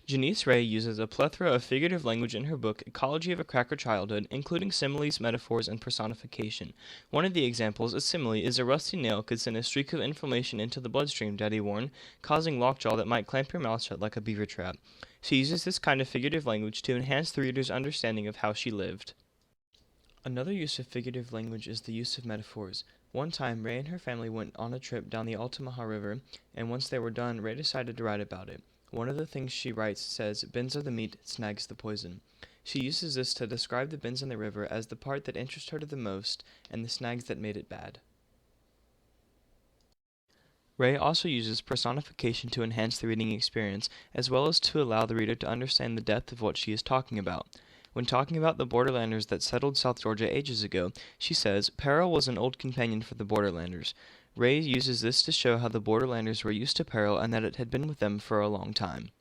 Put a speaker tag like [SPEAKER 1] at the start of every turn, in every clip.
[SPEAKER 1] Janice Ray uses a plethora of figurative language in her book Ecology of a Cracker Childhood, including similes, metaphors, and personification. One of the examples, a simile, is a rusty nail could send a streak of inflammation into the bloodstream, Daddy warned, causing lockjaw that might clamp your mouth shut like a beaver trap. She uses this kind of figurative language to enhance the reader's understanding of how she lived. Another use of figurative language is the use of metaphors. One time, Ray and her family went on a trip down the Altamaha River, and once they were done, Ray decided to write about it. One of the things she writes says, "Bends are the meat, snags the poison." She uses this to describe the bends in the river as the part that interested her the most and the snags that made it bad. Ray also uses personification to enhance the reading experience, as well as to allow the reader to understand the depth of what she is talking about. When talking about the Borderlanders that settled South Georgia ages ago, she says, "Peril was an old companion for the Borderlanders." Ray uses this to show how the Borderlanders were used to peril and that it had been with them for a long time.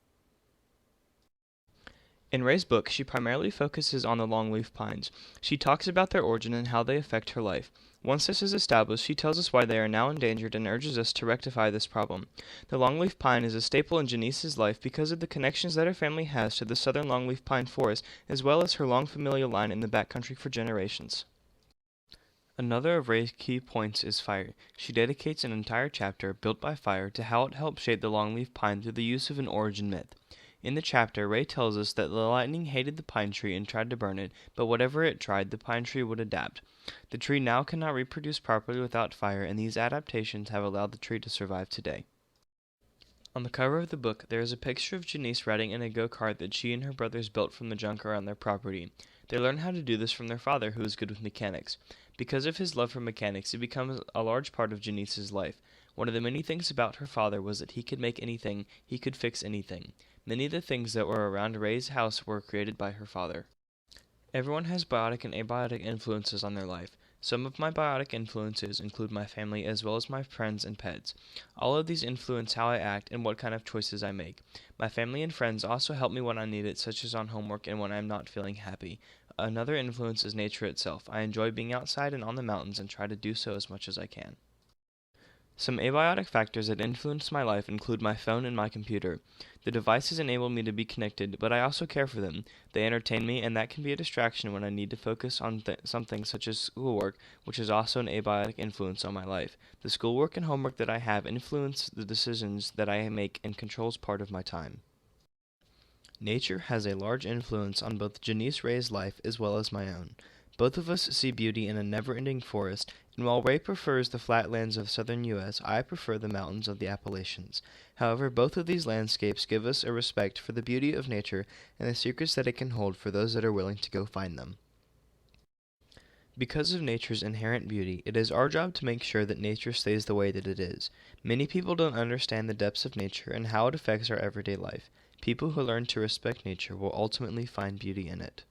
[SPEAKER 1] In Ray's book, she primarily focuses on the longleaf pines. She talks about their origin and how they affect her life. Once this is established, she tells us why they are now endangered and urges us to rectify this problem. The longleaf pine is a staple in Janice's life because of the connections that her family has to the southern longleaf pine forest, as well as her long familial line in the backcountry for generations. Another of Ray's key points is fire. She dedicates an entire chapter, Built by Fire, to how it helped shape the longleaf pine through the use of an origin myth. In the chapter, Ray tells us that the lightning hated the pine tree and tried to burn it, but whatever it tried, the pine tree would adapt. The tree now cannot reproduce properly without fire, and these adaptations have allowed the tree to survive today. On the cover of the book, there is a picture of Janice riding in a go-kart that she and her brothers built from the junk around their property. They learned how to do this from their father, who is good with mechanics. Because of his love for mechanics, it becomes a large part of Janice's life. One of the many things about her father was that he could make anything, he could fix anything. Many of the things that were around Ray's house were created by her father. Everyone has biotic and abiotic influences on their life. Some of my biotic influences include my family as well as my friends and pets. All of these influence how I act and what kind of choices I make. My family and friends also help me when I need it, such as on homework and when I am not feeling happy. Another influence is nature itself. I enjoy being outside and on the mountains and try to do so as much as I can. Some abiotic factors that influence my life include my phone and my computer. The devices enable me to be connected, but I also care for them. They entertain me, and that can be a distraction when I need to focus on something such as schoolwork, which is also an abiotic influence on my life. The schoolwork and homework that I have influence the decisions that I make and controls part of my time. Nature has a large influence on both Janice Ray's life as well as my own. Both of us see beauty in a never-ending forest, and while Ray prefers the flatlands of southern U.S., I prefer the mountains of the Appalachians. However, both of these landscapes give us a respect for the beauty of nature and the secrets that it can hold for those that are willing to go find them. Because of nature's inherent beauty, it is our job to make sure that nature stays the way that it is. Many people don't understand the depths of nature and how it affects our everyday life. People who learn to respect nature will ultimately find beauty in it.